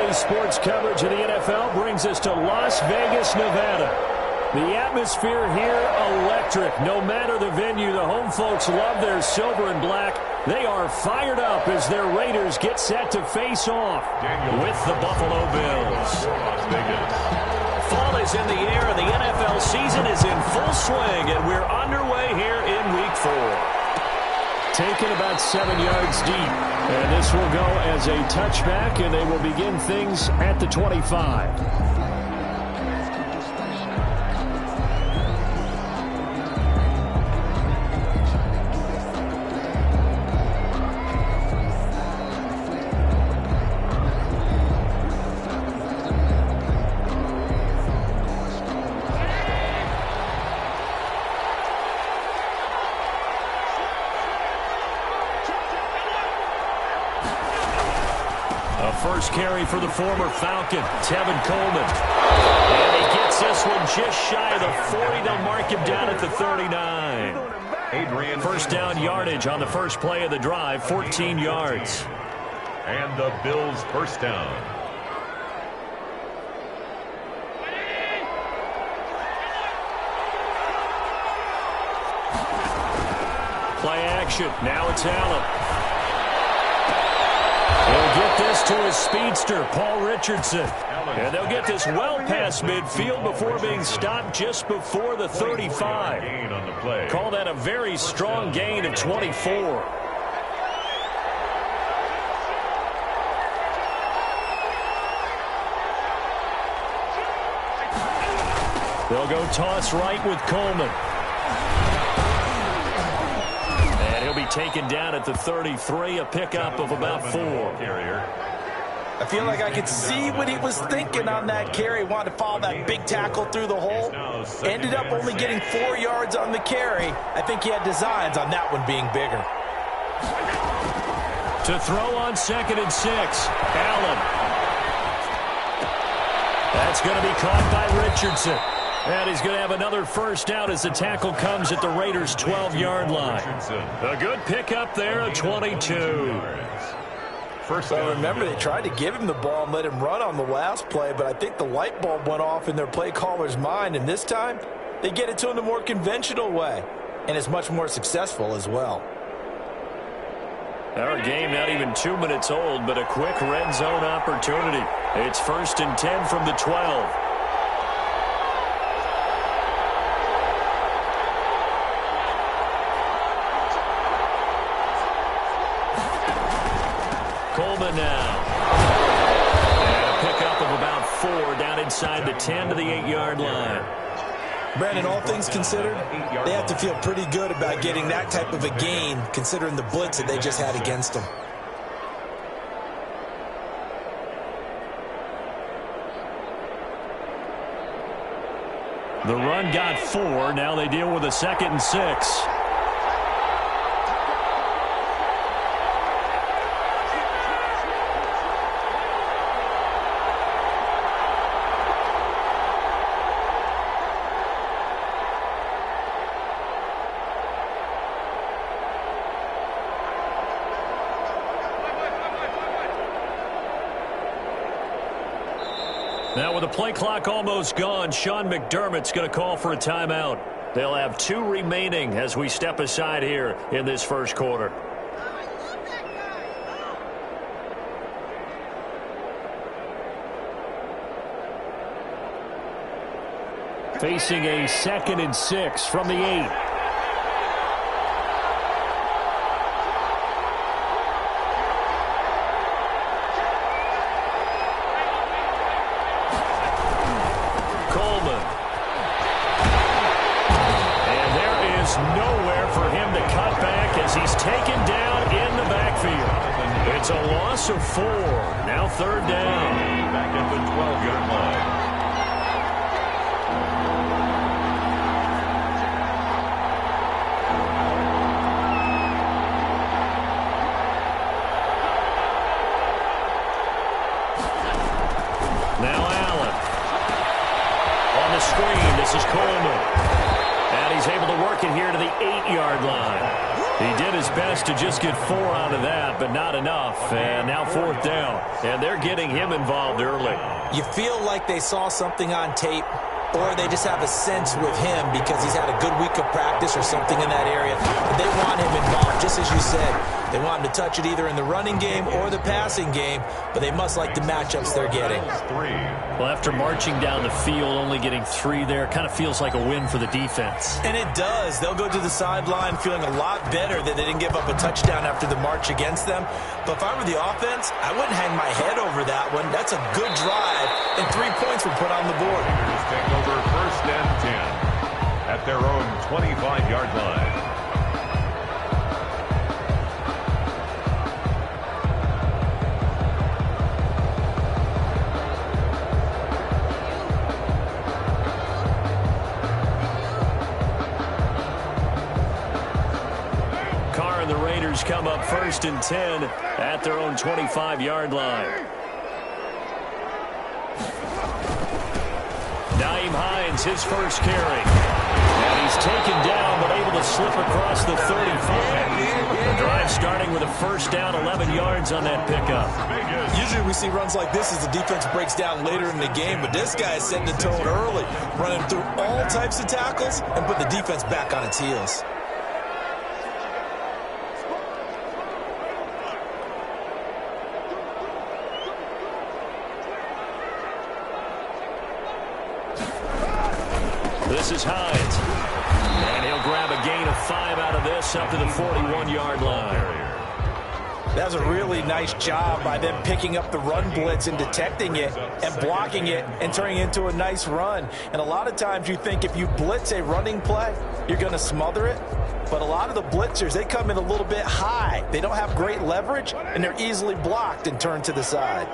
Today's sports coverage of the NFL brings us to Las Vegas, Nevada. The atmosphere here, electric. No matter the venue, the home folks love their silver and black. They are fired up as their Raiders get set to face off with the Buffalo Bills. Fall is in the air, and the NFL season is in full swing, and we're underway here in Week 4. Taken about 7 yards deep, and this will go as a touchback, and they will begin things at the 25. First carry for the former Falcon, Tevin Coleman. And he gets this one just shy of the 40. They'll mark him down at the 39. First down yardage on the first play of the drive, 14 yards. And the Bills first down. Play action. Now it's Allen. He'll get this to his speedster, Paul Richardson. And they'll get this well past midfield before being stopped just before the 35. Call that a very strong gain of 24. They'll go toss right with Coleman. Be taken down at the 33, a pickup of about 4. I feel like I could see what he was thinking on that carry. Wanted to follow that big tackle through the hole. Ended up only getting 4 yards on the carry. I think he had designs on that one being bigger. To throw on 2nd and 6, Allen. That's going to be caught by Richardson. And he's going to have another first down as the tackle comes at the Raiders' 12-yard line. A good pickup there at 22. Well, remember, they tried to give him the ball and let him run on the last play, but I think the light bulb went off in their play caller's mind, and this time they get it to him the more conventional way, and it's much more successful as well. Our game not even 2 minutes old, but a quick red zone opportunity. It's 1st and 10 from the 12. Coleman now. And a pickup of about 4 down inside the 10 to the 8-yard line. Brandon, all things considered, they have to feel pretty good about getting that type of a gain considering the blitz that they just had against them. The run got 4. Now they deal with a 2nd and 6. Now with the play clock almost gone, Sean McDermott's going to call for a timeout. They'll have 2 remaining as we step aside here in this first quarter. Facing a 2nd and 6 from the 8. Nowhere for him to cut back as he's taken down in the backfield. It's a loss of 4. Now 3rd down. Back at the 12-yard line. Now Allen. On the screen, this is Coleman. And he's able to work it here to the 8-yard line. He did his best to just get 4 out of that, but not enough. And now 4th down. And they're getting him involved early. You feel like they saw something on tape, or they just have a sense with him because he's had a good week of practice or something in that area. But they want him involved, just as you said. They want him to touch it either in the running game or the passing game, but they must like the matchups they're getting. Well, after marching down the field, only getting 3 there, kind of feels like a win for the defense. And it does. They'll go to the sideline feeling a lot better that they didn't give up a touchdown after the march against them. But if I were the offense, I wouldn't hang my head over that one. That's a good drive, and 3 points were put on the board. Take over 1st and 10 at their own 25-yard line. The Raiders come up 1st and 10 at their own 25-yard line. Nyheim Hines, his first carry. And he's taken down, but able to slip across the 35. The drive starting with a 1st down, 11 yards on that pickup. Usually we see runs like this as the defense breaks down later in the game, but this guy is setting the tone early, running through all types of tackles and put the defense back on its heels. This is Hines. And he'll grab a gain of 5 out of this up to the 41-yard line. That was a really nice job by them picking up the run blitz and detecting it and blocking it and turning it into a nice run. And a lot of times you think if you blitz a running play, you're going to smother it. But a lot of the blitzers, they come in a little bit high. They don't have great leverage, and they're easily blocked and turned to the side.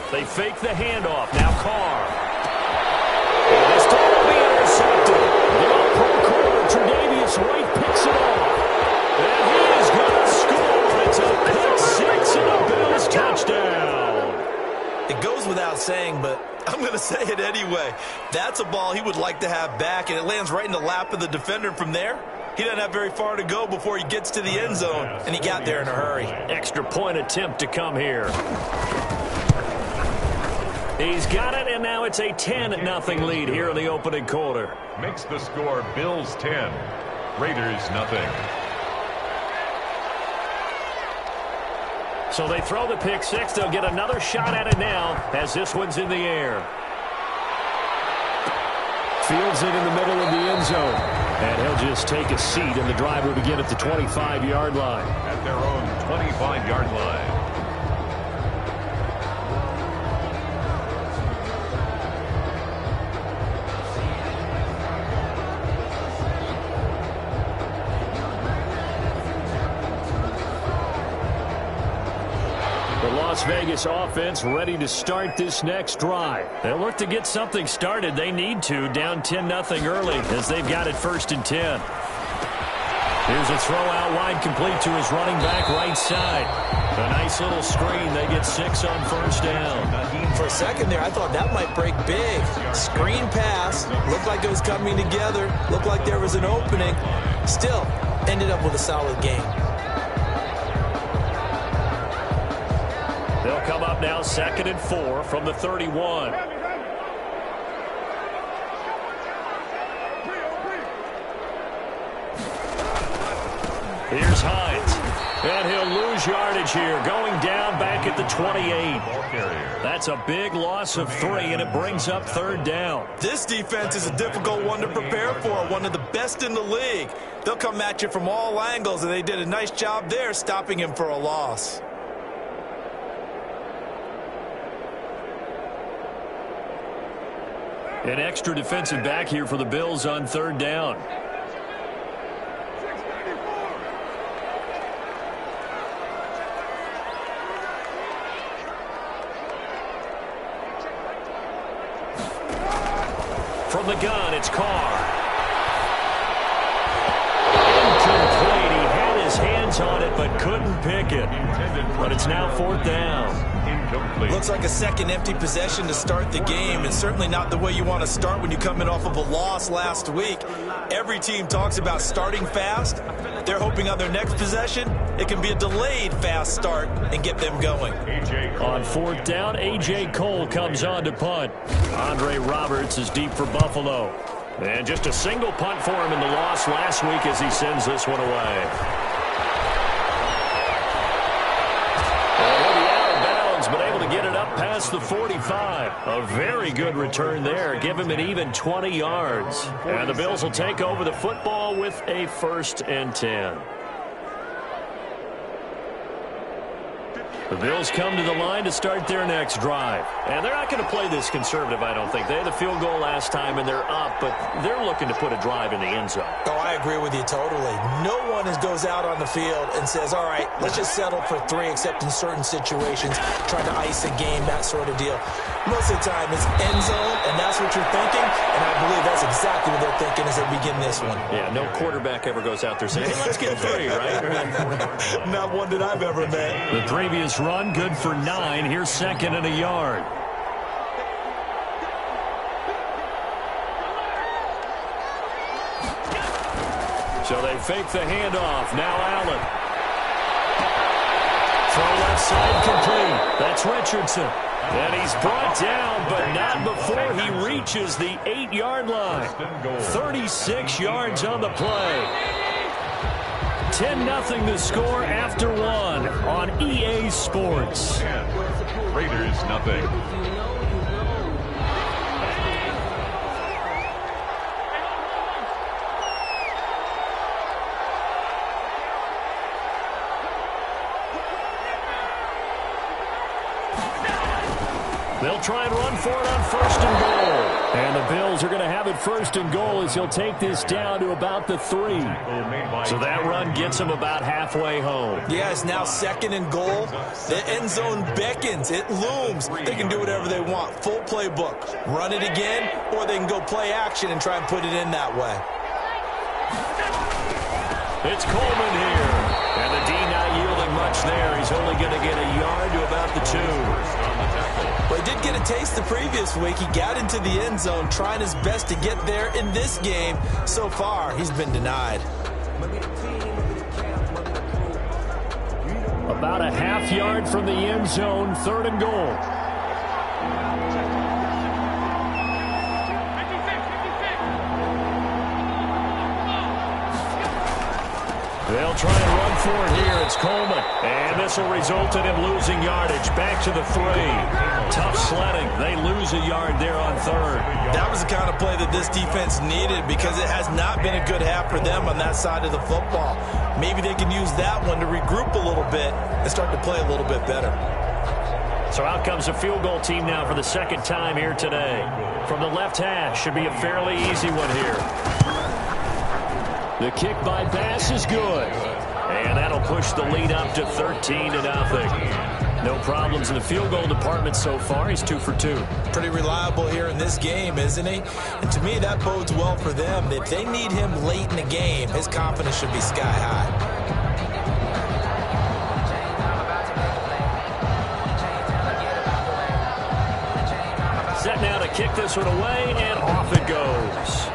They fake the handoff. Now Carr. And this time will be intercepted. The all-pro corner, Tre'Davious White, picks it off. And he is going to score. It's a pick 6 and a Bills touchdown. It goes without saying, but I'm going to say it anyway. That's a ball he would like to have back, and it lands right in the lap of the defender from there. He doesn't have very far to go before he gets to the end zone, and he got there in a hurry. Extra point attempt to come here. He's got it, and now it's a 10-0 lead here in the opening quarter. Makes the score Bills 10, Raiders nothing. So they throw the pick 6. They'll get another shot at it now as this one's in the air. Fields it in the middle of the end zone. And he'll just take a seat, and the drive will begin at the 25-yard line. At their own 25-yard line. The Las Vegas offense ready to start this next drive. They'll look to get something started. They need to, down 10-0 early as they've got it 1st and 10. Here's a throw out wide, complete to his running back right side. A nice little screen. They get 6 on 1st down. For a second there, I thought that might break big. Screen pass. Looked like it was coming together. Looked like there was an opening. Still, ended up with a solid game. They'll come up now 2nd and 4 from the 31. Here's Hines. And he'll lose yardage here, going down back at the 28. That's a big loss of 3, and it brings up 3rd down. This defense is a difficult one to prepare for, one of the best in the league. They'll come at you from all angles, and they did a nice job there stopping him for a loss. An extra defensive back here for the Bills on 3rd down. From the gun, it's Carr. Incomplete. He had his hands on it, but couldn't pick it. But it's now 4th down. Incomplete. Looks like a second empty possession to start the game, and certainly not the way you want to start when you come in off of a loss last week. Every team talks about starting fast. They're hoping on their next possession, it can be a delayed fast start and get them going. On 4th down, A.J. Cole comes on to punt. Andre Roberts is deep for Buffalo. And just a single punt for him in the loss last week as he sends this one away. And he'll be out of bounds, but able to get it up past the 45. A very good return there. Give him an even 20 yards. And the Bills will take over the football with a 1st and 10. The Bills come to the line to start their next drive. And they're not going to play this conservative, I don't think. They had the field goal last time, and they're up, but they're looking to put a drive in the end zone. Oh, I agree with you totally. No one goes out on the field and says, all right, let's just settle for 3, except in certain situations, trying to ice a game, that sort of deal. Most of the time, it's end zone, and that's what you're thinking, and I believe that's exactly what they're thinking as they begin this one. Yeah, no quarterback ever goes out there saying, hey, let's get 3, right? Not one that I've ever met. The previous run, good for 9. Here's 2nd and a yard. So they fake the handoff. Now Allen. Throw left side complete. That's Richardson. And he's brought down, but not before he reaches the 8-yard line. 36 yards on the play. 10-0 the score after 1 on EA Sports. Raiders nothing. They'll try and run for it on 1st and goal. And the Bills are going to have it 1st and goal as he'll take this down to about the 3. So that run gets him about halfway home. Yeah, it's now 2nd and goal. The end zone beckons. It looms. They can do whatever they want. Full playbook. Run it again, or they can go play action and try and put it in that way. It's Coleman here. And the D not yielding much there. He's only going to get a yard to about the 2. Well, he did get a taste the previous week. He got into the end zone, trying his best to get there in this game. So far, he's been denied. About a half yard from the end zone, 3rd and goal. They'll try and run for it here. It's Coleman. And this will result in him losing yardage. Back to the 3. Tough sledding. They lose a yard there on 3rd. That was the kind of play that this defense needed because it has not been a good half for them on that side of the football. Maybe they can use that one to regroup a little bit and start to play a little bit better. So out comes the field goal team now for the 2nd time here today. From the left hash, should be a fairly easy one here. The kick by Bass is good. And that'll push the lead up to 13-0. No problems in the field goal department so far. He's 2 for 2. Pretty reliable here in this game, isn't he? And to me, that bodes well for them. If they need him late in the game, his confidence should be sky high. Set now to kick this one away, and off it goes.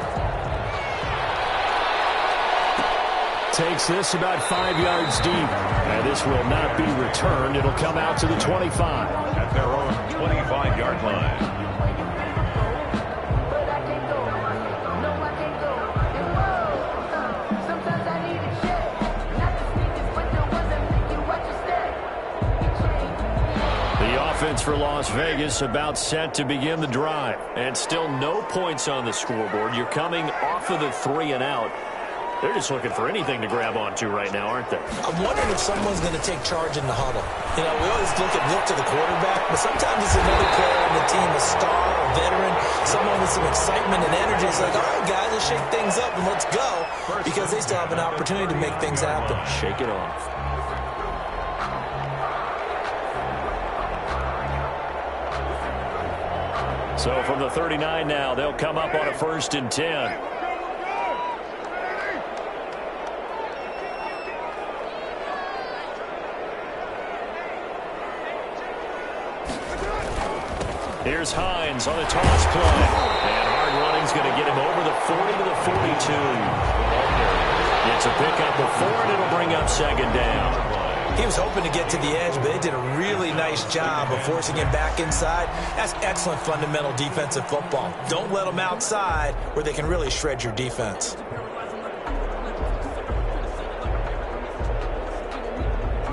Takes this about 5 yards deep. And this will not be returned. It'll come out to the 25. At their own 25-yard line. The offense for Las Vegas about set to begin the drive. And still no points on the scoreboard. You're coming off of the 3 and out. They're just looking for anything to grab onto right now, aren't they? I'm wondering if someone's going to take charge in the huddle. You know, we always look to the quarterback, but sometimes it's another player on the team, a star, a veteran, someone with some excitement and energy. It's like, all right, guys, let's shake things up and let's go, because they still have an opportunity to make things happen. Shake it off. So from the 39 now, they'll come up on a 1st and 10. Here's Hines on the toss play. And hard running's going to get him over the 40 to the 42. It's a pickup of 4, and it'll bring up second down. He was hoping to get to the edge, but they did a really nice job of forcing him back inside. That's excellent fundamental defensive football. Don't let them outside where they can really shred your defense.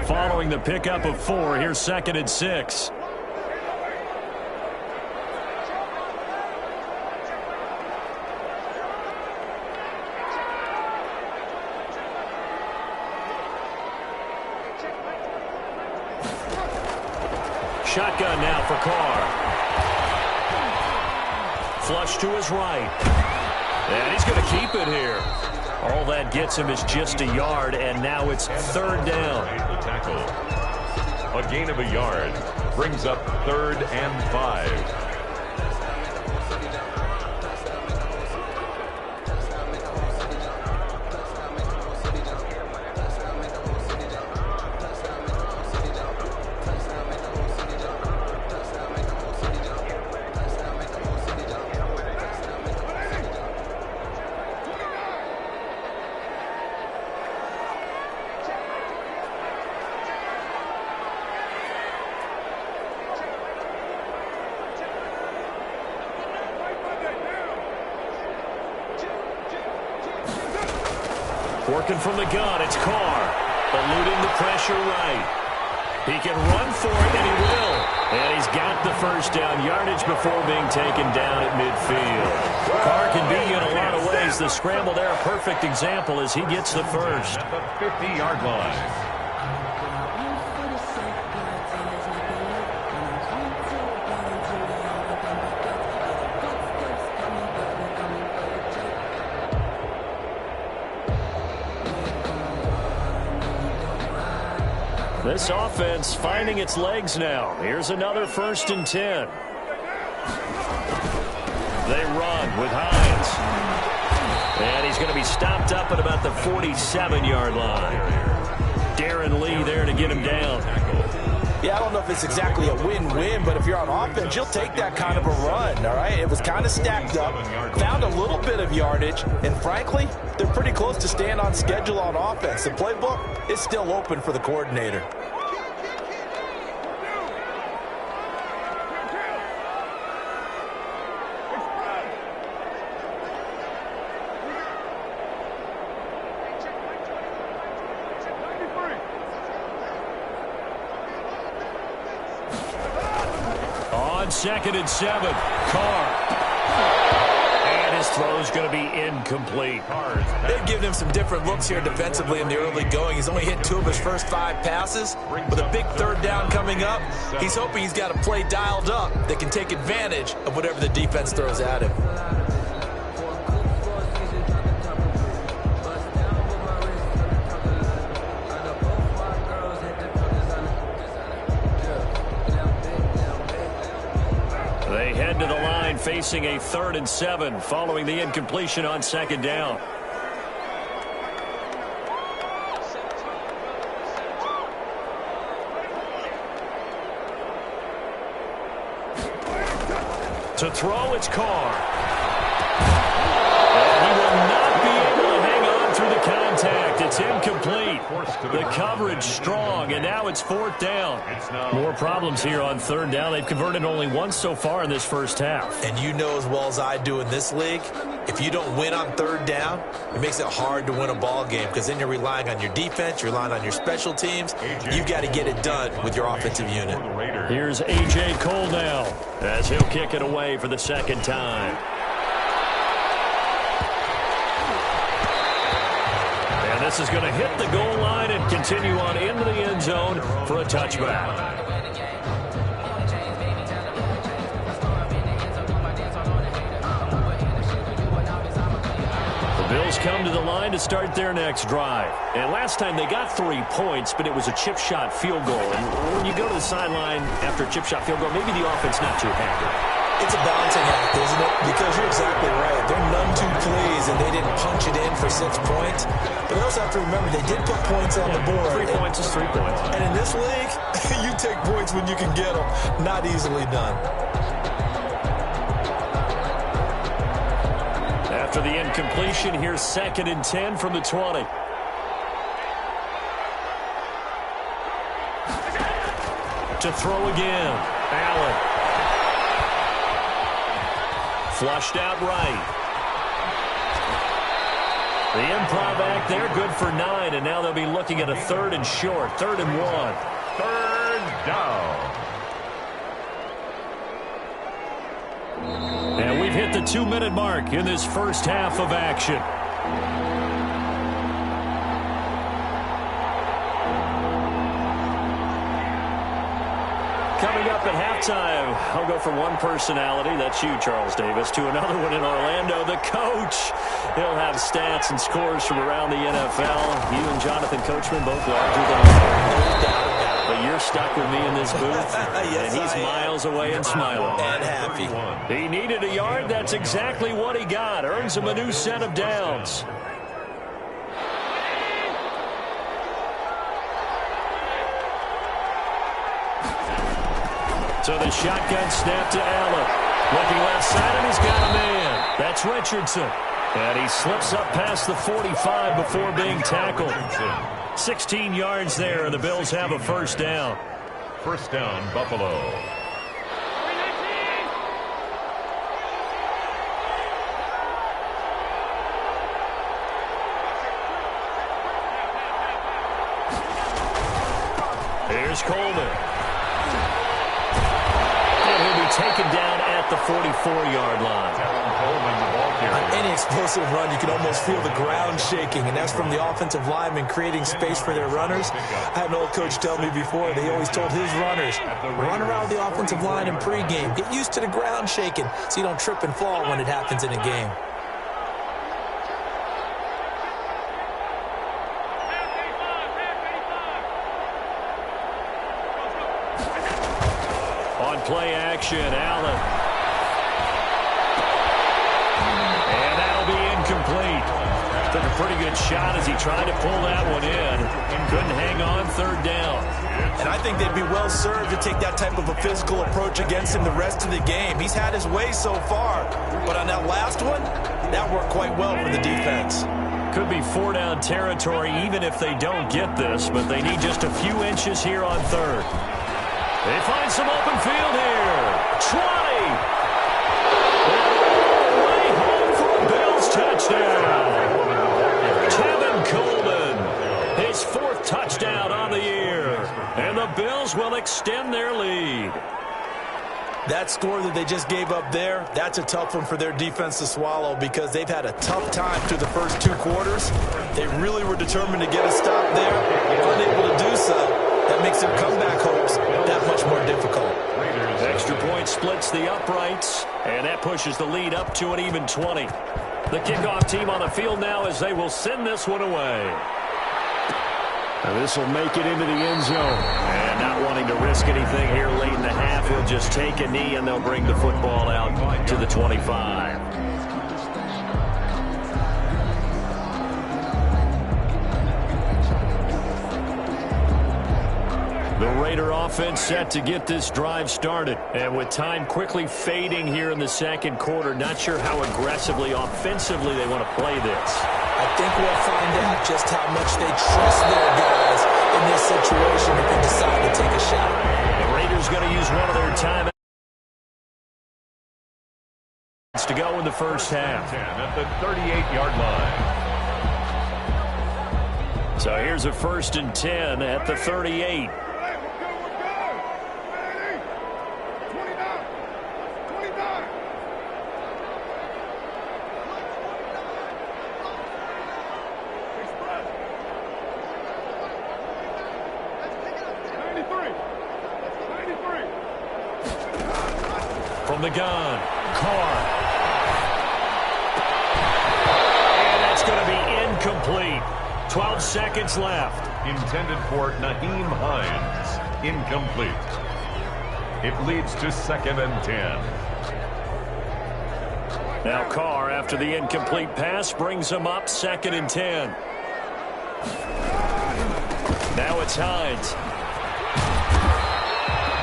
Following the pickup of 4, here's 2nd and 6. Shotgun now for Carr. Flush to his right. And he's going to keep it here. All that gets him is just a yard, and now it's 3rd down. The tackle. A gain of a yard brings up 3rd and 5. Working from the gun, it's Carr. Eluding the pressure right. He can run for it, and he will. And he's got the first down yardage before being taken down at midfield. Carr can be in a lot of ways. The scramble there, a perfect example as he gets the first. At the 50-yard line. This offense finding its legs now. Here's another 1st and 10. They run with Hines. And he's going to be stopped up at about the 47-yard line. Darren Lee there to get him down. Yeah, I don't know if it's exactly a win-win, but if you're on offense, you'll take that kind of a run, all right? It was kind of stacked up, found a little bit of yardage, and frankly, they're pretty close to staying on schedule on offense. The playbook is still open for the coordinator. On 2nd and 7, Carr. And his throw's going to be incomplete. They've given him some different looks here defensively in the early going. He's only hit 2 of his first 5 passes. With a big 3rd down coming up, he's hoping he's got a play dialed up that can take advantage of whatever the defense throws at him. They head to the line facing a 3rd and 7 following the incompletion on 2nd down. To throw, it's Carr. And he will not be able to hang on through the contact. It's incomplete. The coverage strong, and now it's 4th down. More problems here on 3rd down. They've converted only once so far in this first half. And you know as well as I do in this league, if you don't win on 3rd down, it makes it hard to win a ball game because then you're relying on your defense, you're relying on your special teams. You've got to get it done with your offensive unit. Here's A.J. Cole now as he'll kick it away for the 2nd time. And this is going to hit the goal line and continue on into the end zone for a touchback. Bills come to the line to start their next drive. And last time they got 3 points, but it was a chip shot field goal. And when you go to the sideline after a chip shot field goal, maybe the offense not too happy. It's a balancing act, isn't it? Because you're exactly right. They're none too pleased, and they didn't punch it in for 6 points. But they also have to remember they did put points on the board. 3 points is 3 points. And in this league, you take points when you can get them. Not easily done. After the incompletion, here's 2nd and 10 from the 20. To throw again. Allen. Flushed out right. The improv act there, good for 9, and now they'll be looking at a 3rd and short, 3rd and 1. 3rd down. And we've hit the 2-minute mark in this first half of action. Coming up at halftime, I'll go from one personality, that's you, Charles Davis, to another one in Orlando, the coach. He'll have stats and scores from around the NFL. You and Jonathan Coachman both larger than life. But you're stuck with me in this booth, yes, and he's miles away and smiling. And happy. He needed a yard. That's exactly what he got. Earns him a new set of downs. So the shotgun snap to Allen. Looking left side, and he's got a man. That's Richardson. And he slips up past the 45 before being tackled. 16 yards there, and the Bills have a first down. First down, Buffalo. Here's Coleman. And he'll be taken down at the 44-yard line. On any explosive run, you can almost feel the ground shaking, and that's from the offensive linemen creating space for their runners. I had an old coach tell me before, they always told his runners, run around the offensive line in pregame. Get used to the ground shaking so you don't trip and fall when it happens in a game. On play action, Allen. Complete. Took a pretty good shot as he tried to pull that one in. Couldn't hang on, 3rd down. And I think they'd be well served to take that type of a physical approach against him the rest of the game. He's had his way so far. But on that last one, that worked quite well for the defense. Could be 4-down territory even if they don't get this, but they need just a few inches here on 3rd. They find some open field here. 20. Touchdown. Tevin Coleman, his 4th touchdown on the year. And the Bills will extend their lead. That score that they just gave up there, that's a tough one for their defense to swallow because they've had a tough time through the first 2 quarters. They really were determined to get a stop there. Unable to do so, that makes their comeback hopes that much more difficult. Extra point splits the uprights, and that pushes the lead up to an even 20. The kickoff team on the field now as they will send this one away. Now this will make it into the end zone. And not wanting to risk anything here late in the half, he'll just take a knee and they'll bring the football out to the 25. The Raider offense set to get this drive started. And with time quickly fading here in the second quarter, not sure how aggressively, offensively they want to play this. I think we'll find out just how much they trust their guys in this situation if they decide to take a shot. The Raiders going to use one of their timeouts to go in the first half. At the 38-yard line. So here's a 1st and 10 at the 38. From the gun, Carr. And that's going to be incomplete. 12 seconds left. Intended for Nyheim Hines. Incomplete. It leads to 2nd and 10. Now Carr, after the incomplete pass, brings him up 2nd and 10. Now it's Hines.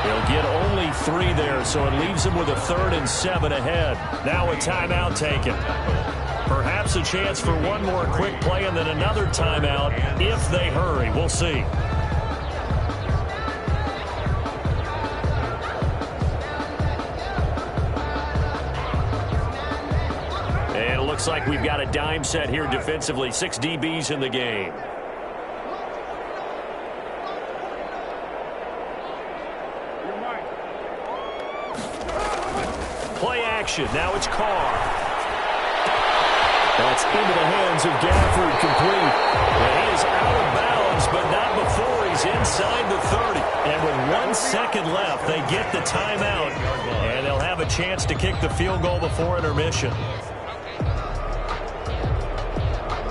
He'll get only 3 there, so it leaves him with a 3rd and 7 ahead. Now a timeout taken. Perhaps a chance for one more quick play and then another timeout if they hurry. We'll see. And it looks like we've got a dime set here defensively. 6 DBs in the game. Play action. Now it's Carr. That's into the hands of Gafford, complete. And he is out of bounds, but not before he's inside the 30. And with 1 second left, they get the timeout. And they'll have a chance to kick the field goal before intermission.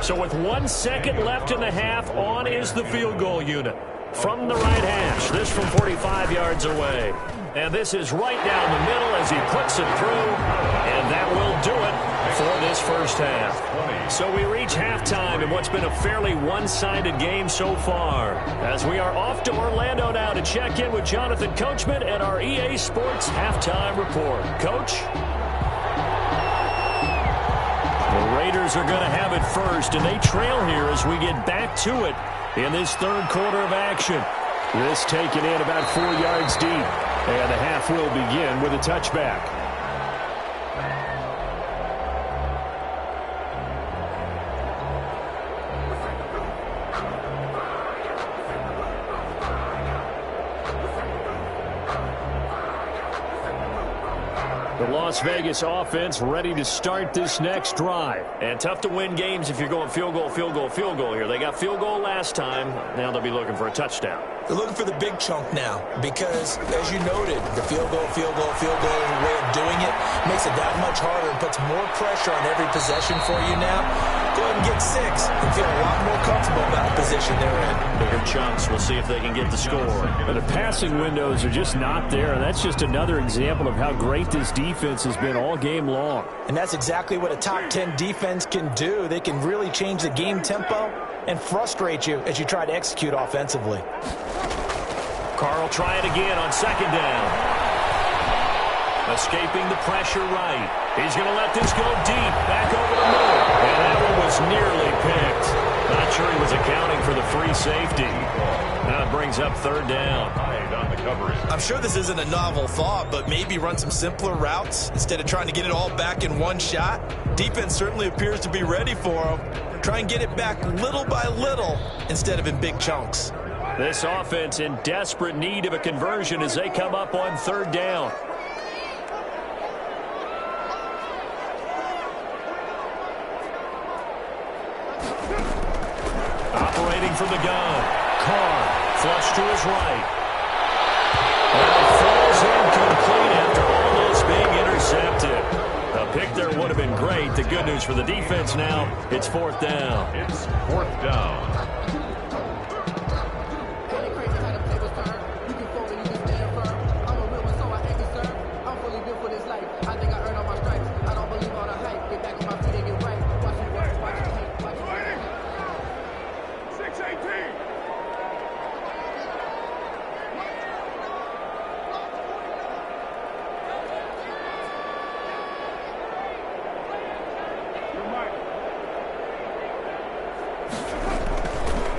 So with 1 second left in the half, on is the field goal unit. From the right hash, this from 45 yards away. And this is right down the middle as he puts it through. And that will do it for this first half. So we reach halftime in what's been a fairly one-sided game so far. As we are off to Orlando now to check in with Jonathan Coachman and our EA Sports Halftime Report. Coach? The Raiders are going to have it first, and they trail here as we get back to it in this third quarter of action. This taken in about 4 yards deep, and the half will begin with a touchback. The Las Vegas offense ready to start this next drive. And tough to win games if you're going field goal, field goal, field goal here. They got field goal last time. Now they'll be looking for a touchdown. They're looking for the big chunk now because, as you noted, the field goal way of doing it makes it that much harder and puts more pressure on every possession for you now. Go ahead and get 6 and feel a lot more comfortable about the position they're in. Bigger chunks. We'll see if they can get the score. But the passing windows are just not there. That's just another example of how great this defense has been all game long. And that's exactly what a top 10 defense can do. They can really change the game tempo and frustrate you as you try to execute offensively. Carr will try it again on second down. Escaping the pressure right. He's going to let this go deep. Back over the middle. And that one was nearly picked. Not sure he was accounting for the free safety. Now it brings up third down. On the coverage. I'm sure this isn't a novel thought, but maybe run some simpler routes instead of trying to get it all back in one shot. Defense certainly appears to be ready for them. Try and get it back little by little instead of in big chunks. This offense in desperate need of a conversion as they come up on third down. Operating from the gun. Carr, flush to his right. And it falls incomplete after almost being intercepted. A pick there would have been great. The good news for the defense now, it's fourth down. It's fourth down.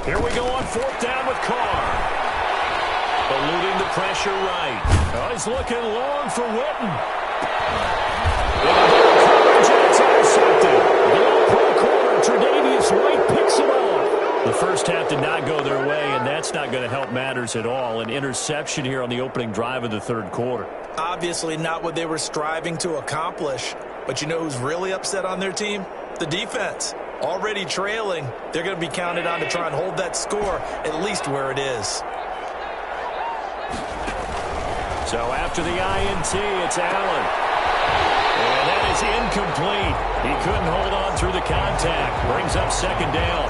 Here we go on fourth down with Carr. Eluding the pressure right. Oh, he's looking long for Witten. It's intercepted. The pro corner, Tre'Davious White picks it off. The first half did not go their way, and that's not going to help matters at all. An interception here on the opening drive of the third quarter. Obviously not what they were striving to accomplish. But you know who's really upset on their team? The defense. Already trailing, they're going to be counted on to try and hold that score at least where it is. So after the INT, it's Allen. And that is incomplete. He couldn't hold on through the contact. Brings up second down.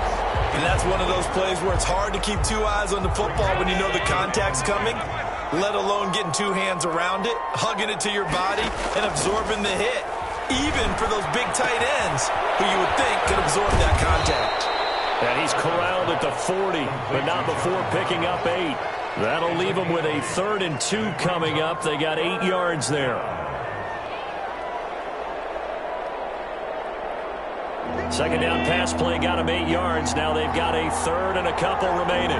And that's one of those plays where it's hard to keep 2 eyes on the football when you know the contact's coming, let alone getting 2 hands around it, hugging it to your body, and absorbing the hit. Even for those big tight ends who you would think could absorb that contact. And he's corralled at the 40, but not before picking up 8. That'll leave him with a 3rd and 2 coming up. They got 8 yards there. Second down pass play got them 8 yards. Now they've got a third and a couple remaining.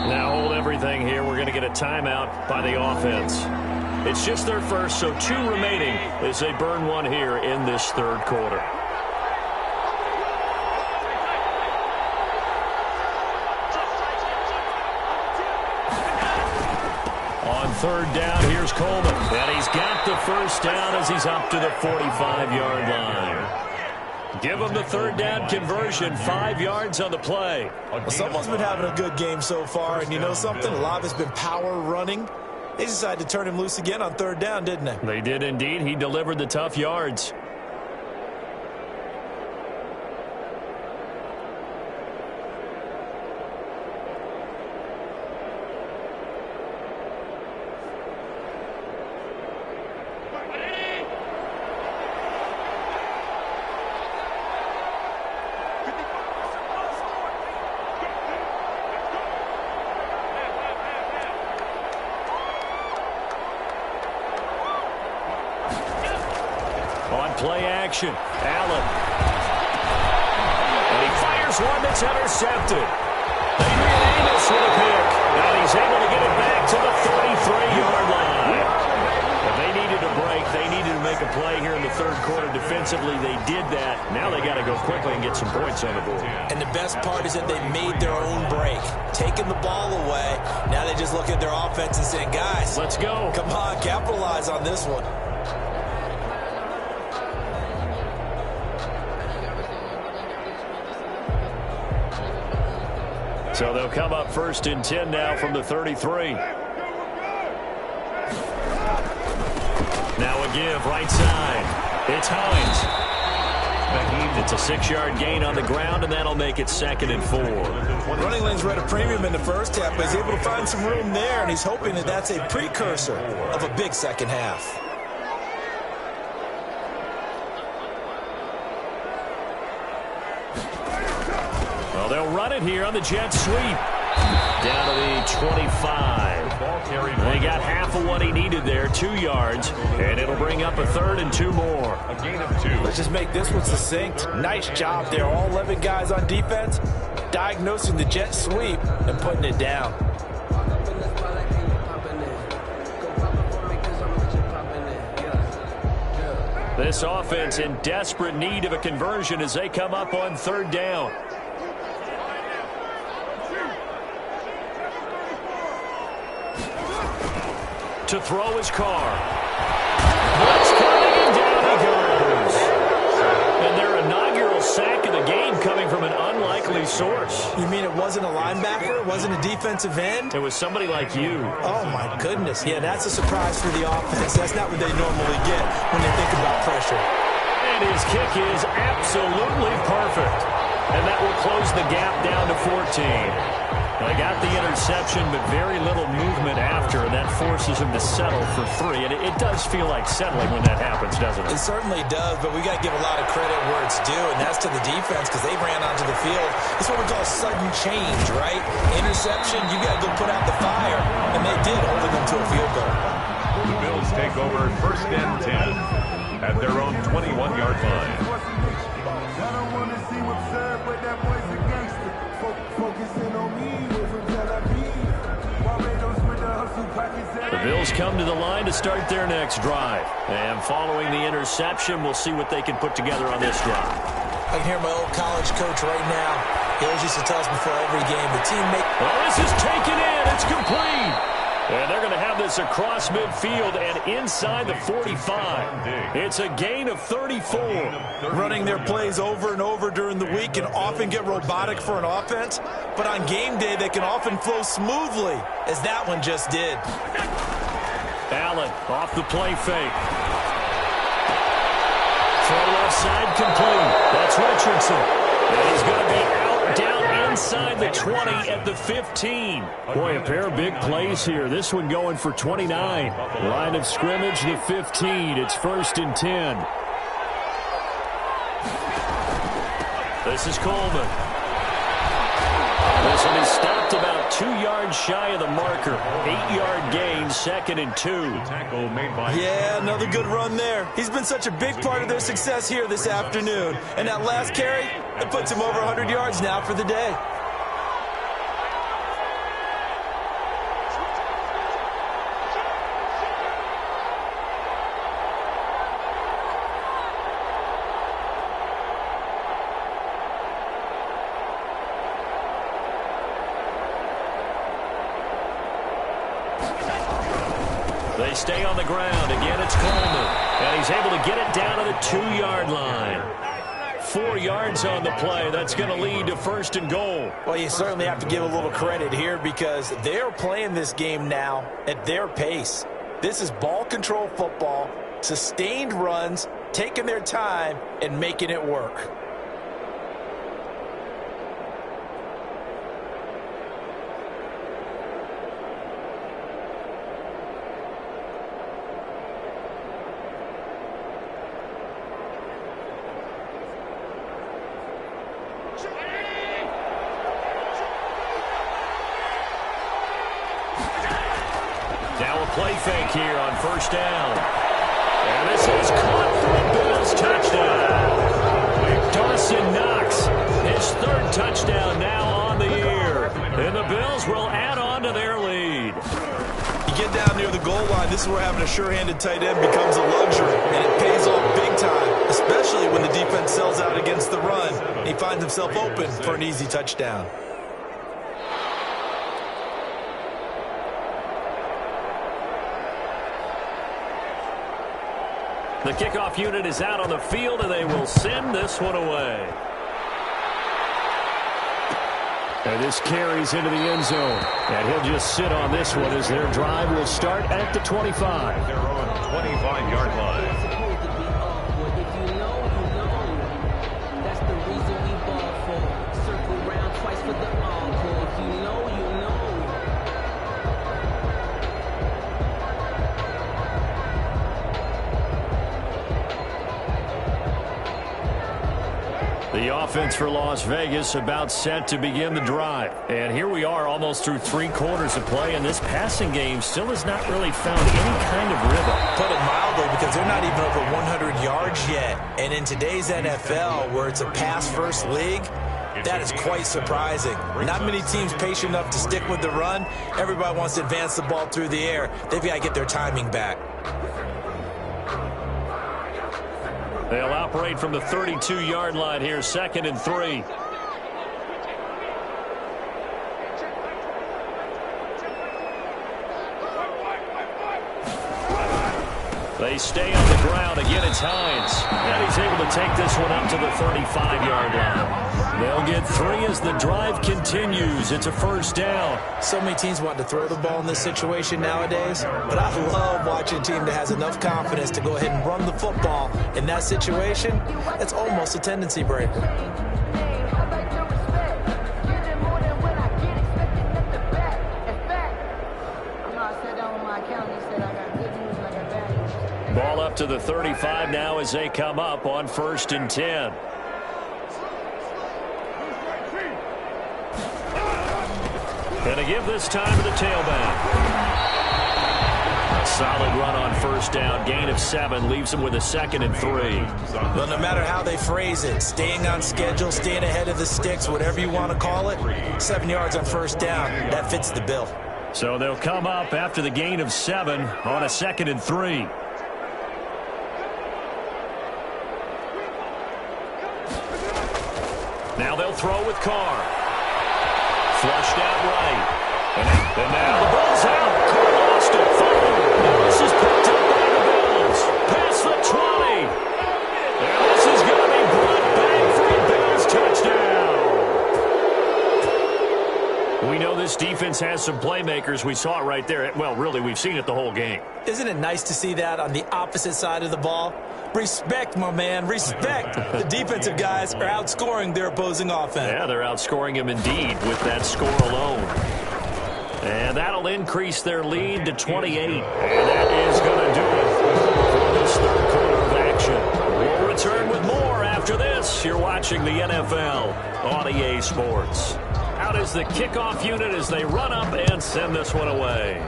Now hold everything here. We're going to get a timeout by the offense. It's just their first, so 2 remaining as they burn one here in this third quarter. On third down, here's Coleman. And he's got the first down as he's up to the 45-yard line. Give them the third down conversion, 5 yards on the play. Well, someone's been having a good game so far, and you know something? A lot of it's been power running. They decided to turn him loose again on third down, didn't they? They did indeed. He delivered the tough yards. On play action, Allen. And he fires one that's intercepted. Adrian Amos with a pick. And he's able to get it back to the 33-yard line. But they needed a break. They needed to make a play here in the third quarter defensively. They did that. Now they got to go quickly and get some points on the board. And the best part is that they made their own break. Taking the ball away. Now they just look at their offense and say, guys, let's go. Come on, capitalize on this one. So they'll come up first and 10 now from the 33. Now a give, right side. It's Hines. It's a 6-yard gain on the ground, and that'll make it 2nd and 4. Running lanes were at a premium in the first half, but he's able to find some room there, and he's hoping that that's a precursor of a big second half. Well, they'll run it here on the jet sweep. Down to the 25. They got half of what he needed there, 2 yards, and it'll bring up a 3rd and 2 more. A gain of 2. Let's just make this one succinct. Nice job there. All 11 guys on defense, diagnosing the jet sweep and putting it down. This offense in desperate need of a conversion as they come up on third down. To throw his car. What's coming, and down he goes. And their inaugural sack of the game coming from an unlikely source. You mean it wasn't a linebacker? It wasn't a defensive end? It was somebody like you. Oh, my goodness. Yeah, that's a surprise for the offense. That's not what they normally get when they think about pressure. And his kick is absolutely perfect. And that will close the gap down to 14. They got the interception, but very little movement after, and that forces him to settle for 3. And it does feel like settling when that happens, doesn't it? It certainly does, but we got to give a lot of credit where it's due, and that's to the defense because they ran onto the field. It's what we call sudden change, right? Interception, you got to go put out the fire, and they did, holding them to a field goal. The Bills take over 1st and 10 at their own 21-yard line. The Bills come to the line to start their next drive. And following the interception, we'll see what they can put together on this drive. I can hear my old college coach right now. He always used to tell us before every game, the team Well, this is taken in. It's complete. And they're going to have this across midfield and inside the 45. It's a gain of 34. Running their plays over and over during the week can often get robotic for an offense, but on game day they can often flow smoothly, as that one just did. Allen off the play fake. Throw left side complete. That's Richardson. And he's going to be out down inside the 20 at the 15. Boy, a pair of big plays here. This one going for 29. Line of scrimmage, the 15. It's 1st and 10. This is Coleman. This one is stopped about 2 yards shy of the marker. 8-yard gain, 2nd and 2. Tackle made by... Yeah, another good run there. He's been such a big part of their success here this afternoon. And that last carry, it puts him over 100 yards now for the day. They stay on the ground. Again, it's Coleman. And he's able to get it down to the 2-yard line. 4 yards on the play. That's going to lead to 1st and goal. Well, you certainly have to give a little credit here because they're playing this game now at their pace. This is ball control football, sustained runs, taking their time, and making it work. Now a play fake here on 1st down. And this is caught for a Bills touchdown. Dawson Knox, his 3rd touchdown now on the year. And the Bills will add on to their lead. You get down near the goal line, this is where having a sure-handed tight end becomes a luxury. And it pays off big time, especially when the defense sells out against the run. He finds himself open for an easy touchdown. The kickoff unit is out on the field, and they will send this one away. And this carries into the end zone. And he'll just sit on this one as their drive will start at the 25. They're on 25-yard line. The offense for Las Vegas about set to begin the drive. And here we are almost through 3 quarters of play, and this passing game still has not really found any kind of rhythm. Put it mildly, because they're not even over 100 yards yet. And in today's NFL, where it's a pass-first league, that is quite surprising. Not many teams patient enough to stick with the run. Everybody wants to advance the ball through the air. They've got to get their timing back. They'll operate from the 32-yard line here, 2nd and 3. They stay on the ground. Again, it's Hines. And he's able to take this one up to the 35-yard line. They'll get 3 as the drive continues. It's a 1st down. So many teams want to throw the ball in this situation nowadays, but I love watching a team that has enough confidence to go ahead and run the football. In that situation, that's almost a tendency breaker. Ball up to the 35 now as they come up on 1st and 10. And to give this time to the tailback. Solid run on 1st down. Gain of 7 leaves them with a 2nd and 3. Well, no matter how they phrase it, staying on schedule, staying ahead of the sticks, whatever you want to call it, 7 yards on 1st down, that fits the bill. So they'll come up after the gain of 7 on a 2nd and 3. Now they'll throw with Carr. Flushed out right. And now the ball's out. Carr lost it. Now this is picked up by the Bills. Past the 20. And this is going to be brought back for a Bills touchdown. We know this defense has some playmakers. We saw it right there. Well, really, we've seen it the whole game. Isn't it nice to see that on the opposite side of the ball? Respect, my man, respect. The defensive guys are outscoring their opposing offense. Yeah, they're outscoring him indeed with that score alone. And that'll increase their lead to 28. And that is going to do it for this 3rd quarter of action. We'll return with more after this. You're watching the NFL on EA Sports. out is the kickoff unit as they run up and send this one away.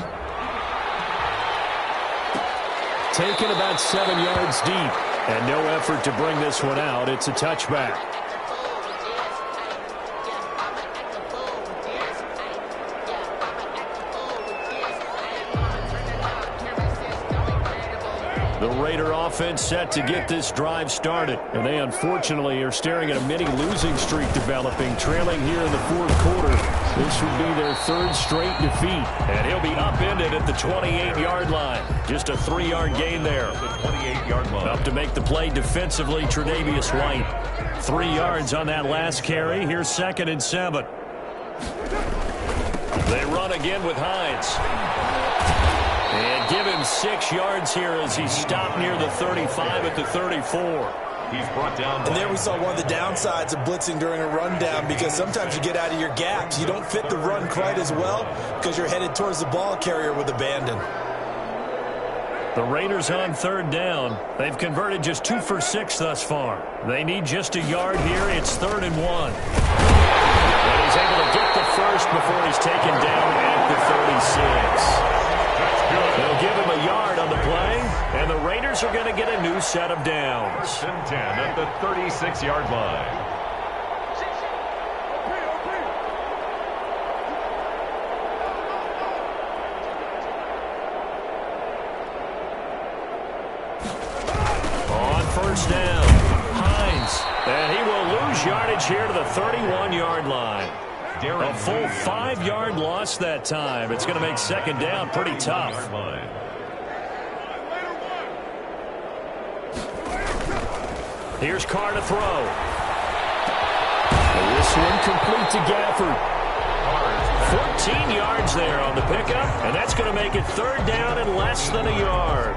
Taken about 7 yards deep, and no effort to bring this one out. It's a touchback. The Raider offense set to get this drive started. And they unfortunately are staring at a mini losing streak developing, trailing here in the fourth quarter. This would be their third straight defeat. And he'll be upended at the 28-yard line. Just a 3-yard gain there. The 28-yard line. Up to make the play defensively, Tre'Davious White. 3 yards on that last carry. Here's 2nd and 7. They run again with Hines. And give him 6 yards here as he's stopped near the 35 at the 34. He's brought down. And there we saw one of the downsides of blitzing during a rundown, because sometimes you get out of your gaps. You don't fit the run quite as well because you're headed towards the ball carrier with abandon. The Raiders on 3rd down. They've converted just 2 for 6 thus far. They need just a yard here. It's 3rd and 1. And he's able to get the first before he's taken down at the 36. They'll give him a yard on the play, and the Raiders are going to get a new set of downs. 1st and 10 at the 36-yard line. On 1st down, Hines, and he will lose yardage here to the 31-yard line. A full 5-yard loss that time. It's going to make 2nd down pretty tough. Here's Carr to throw. And this one complete to Gafford. 14 yards there on the pickup, and that's going to make it 3rd down and less than a yard.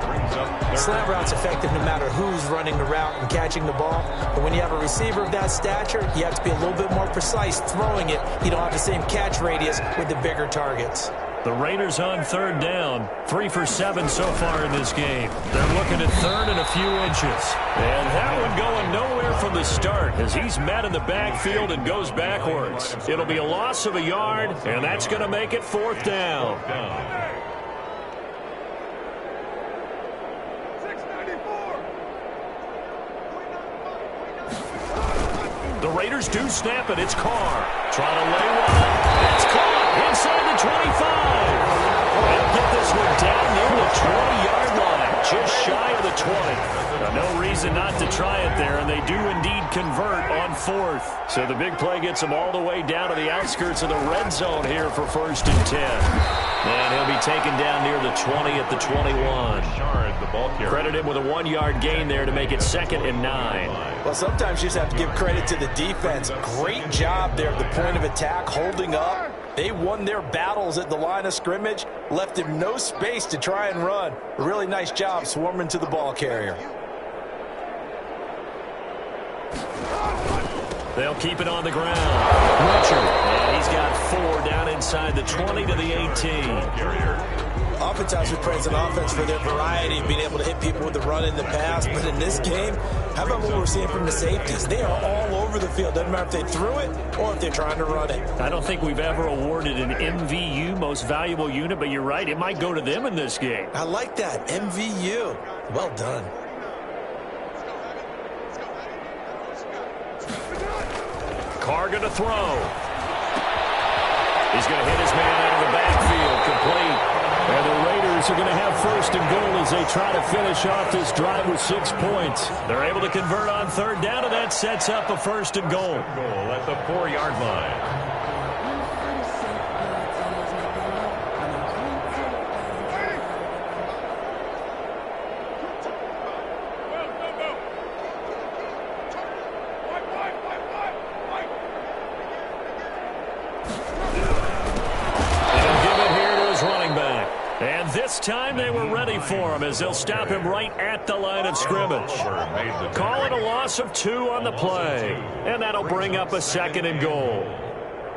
Slant route's effective no matter who's running the route and catching the ball. But when you have a receiver of that stature, you have to be a little bit more precise throwing it. You don't have the same catch radius with the bigger targets. The Raiders on 3rd down. 3 for 7 so far in this game. They're looking at 3rd and a few inches. And that one going nowhere from the start as he's met in the backfield and goes backwards. It'll be a loss of a yard, and that's going to make it 4th down. The Raiders do snap it. It's Carr. Trying to lay one up. It's caught inside the 25. They'll get this one down near the 20-yard line, just shy of the 20. No reason not to try it there, and they do indeed convert on 4th. So the big play gets them all the way down to the outskirts of the red zone here for 1st and 10. And he'll be taken down near the 20 at the 21. Credit him with a 1-yard gain there to make it 2nd and 9. Well, sometimes you just have to give credit to the defense. Great job there at the point of attack, holding up. They won their battles at the line of scrimmage, left him no space to try and run. A really nice job swarming to the ball carrier. They'll keep it on the ground. Richard, and he's got 4 down inside the 20 to the 18. Oftentimes we praise an offense for their variety of being able to hit people with the run in the pass, but in this game, how about what we're seeing from the safeties? They are all over the field. Doesn't matter if they threw it or if they're trying to run it. I don't think we've ever awarded an MVU, most valuable unit, but you're right, it might go to them in this game. I like that, MVU. Well done. Carr going to throw. He's going to hit his man out of the backfield, complete. And the Raiders are going to have 1st and goal as they try to finish off this drive with 6 points. They're able to convert on 3rd down, and that sets up a 1st and goal. Goal at the 4-yard line. This time they were ready for him as they'll stop him right at the line of scrimmage. Call it a loss of 2 on the play. And that'll bring up a 2nd and goal.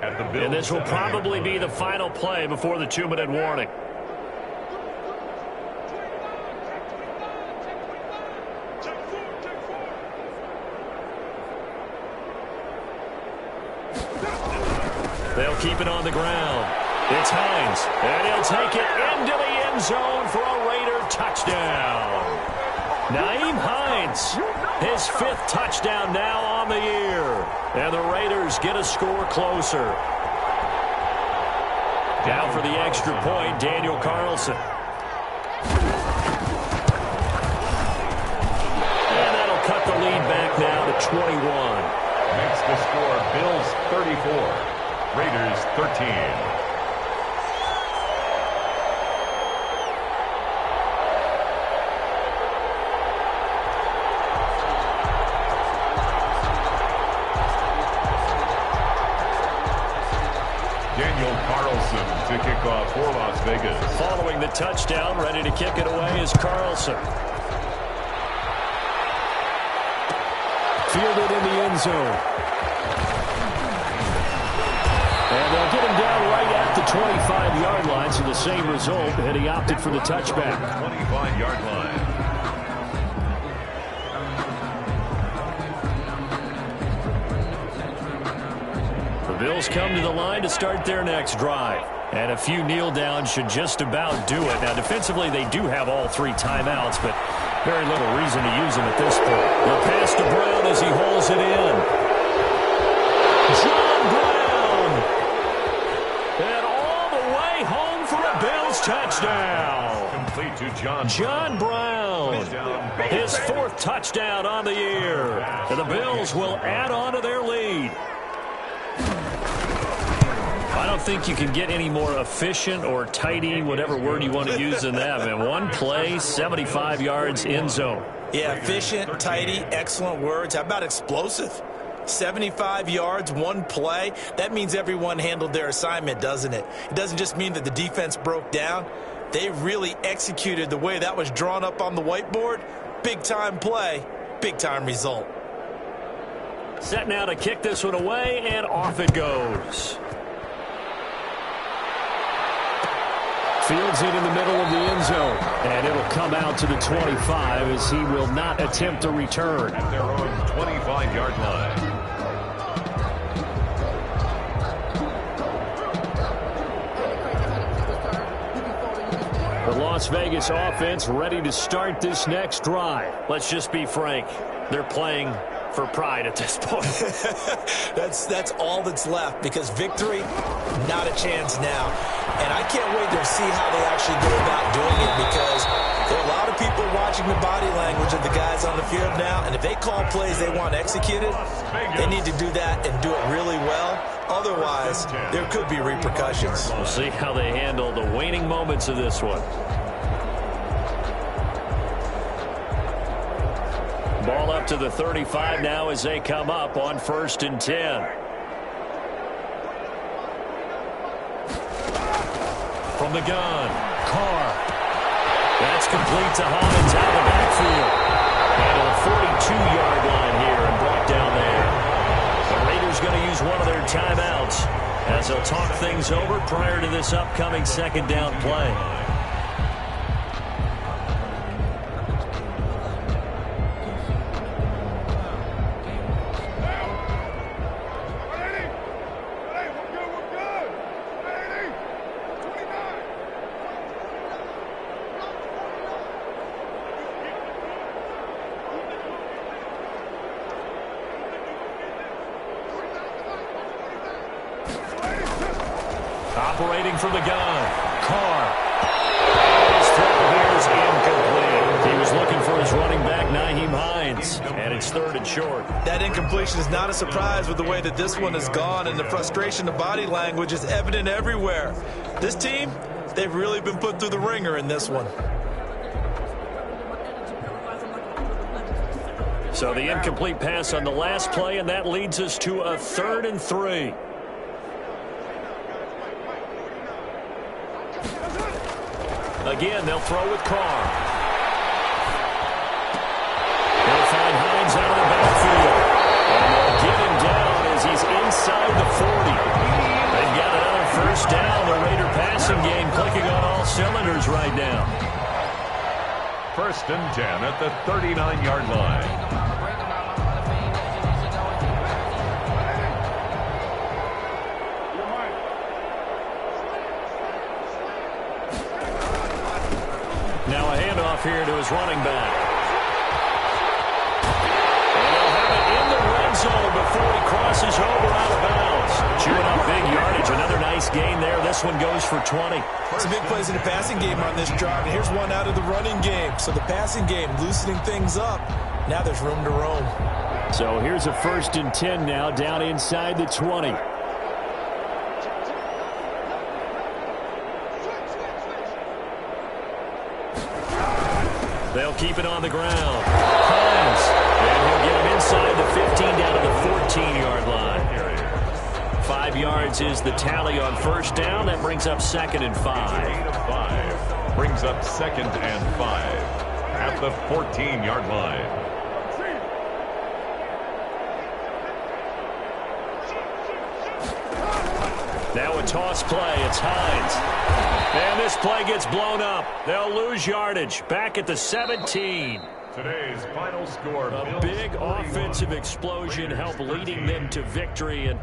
And this will probably be the final play before the 2-minute warning. They'll keep it on the ground. It's Hines, and he'll take it into the end zone for a Raider touchdown. Nyheim Hines, his 5th touchdown now on the year. And the Raiders get a score closer. Down for the extra point, Daniel Carlson. And that'll cut the lead back now to 21. Makes the score Bills 34, Raiders 13. Daniel Carlson to kick off for Las Vegas. Following the touchdown, ready to kick it away is Carlson. Fielded in the end zone. And they'll get him down right at the 25-yard line, so the same result, and he opted for the touchback. 25-yard line. The Bills come to the line to start their next drive. And a few kneel downs should just about do it. Now, defensively, they do have all 3 timeouts, but very little reason to use them at this point. The pass to Brown as he holds it in. John Brown. And all the way home for a Bills touchdown. Complete to John Brown. His 4th touchdown on the year. And the Bills will add on to their lead. I don't think you can get any more efficient or tidy, whatever word you want to use in that, man. One play, 75 yards, end zone. Yeah, efficient, tidy, excellent words. How about explosive? 75 yards, one play. That means everyone handled their assignment, doesn't it? It doesn't just mean that the defense broke down. They really executed the way that was drawn up on the whiteboard. Big-time play, big-time result. Set now to kick this one away, and off it goes. Fields it in the middle of the end zone. And it'll come out to the 25 as he will not attempt a return. At their own 25-yard line. The Las Vegas offense ready to start this next drive. Let's just be frank. They're playing for pride at this point. That's all that's left, because victory, not a chance now. And I can't wait to see how they actually go about doing it, because there are a lot of people watching the body language of the guys on the field now, and if they call plays they want executed, they need to do that and do it really well. Otherwise, there could be repercussions. We'll see how they handle the waning moments of this one. Ball up to the 35 now as they come up on 1st and 10. From the gun, Carr. That's complete to Hollins out of the backfield. And to the 42-yard line here and brought down there. The Raiders going to use one of their timeouts as they'll talk things over prior to this upcoming 2nd down play. Operating from the gun, Carr. His throw here is incomplete. He was looking for his running back, Nyheim Hines, and it's 3rd and short. That incompletion is not a surprise with the way that this one has gone, and the frustration of body language is evident everywhere. This team, they've really been put through the ringer in this one. So the incomplete pass on the last play, and that leads us to a 3rd and 3. Again, they'll throw with Carr. They'll find Hines out of the backfield. And they'll get him down as he's inside the 40. They've got another 1st down. The Raider passing game clicking on all cylinders right now. 1st and 10 at the 39-yard line. Now a handoff here to his running back. And they'll have it in the red zone before he crosses over out of bounds. Chewing up big yardage. Another nice gain there. This one goes for 20. Some big plays in the passing game on this drive. And here's one out of the running game. So the passing game loosening things up. Now there's room to roam. So here's a 1st and 10 now down inside the 20. They'll keep it on the ground. Hines. And he'll get him inside the 15 down to the 14-yard line. 5 yards is the tally on 1st down. That brings up 2nd and 5. Brings up 2nd and 5 at the 14-yard line. Now a toss play. It's Hines. And this play gets blown up. They'll lose yardage. Back at the 17. Today's final score. A big offensive explosion helped leading them to victory. And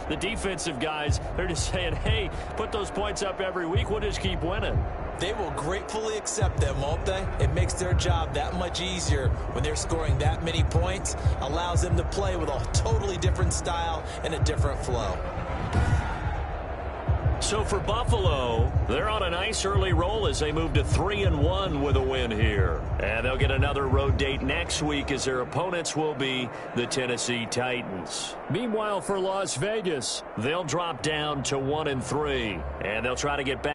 the defensive guys, they're just saying, hey, put those points up every week. We'll just keep winning. They will gratefully accept them, won't they? It makes their job that much easier when they're scoring that many points. Allows them to play with a totally different style and a different flow. So for Buffalo, they're on a nice early roll as they move to 3-1 with a win here. And they'll get another road date next week as their opponents will be the Tennessee Titans. Meanwhile, for Las Vegas, they'll drop down to 1-3. And they'll try to get back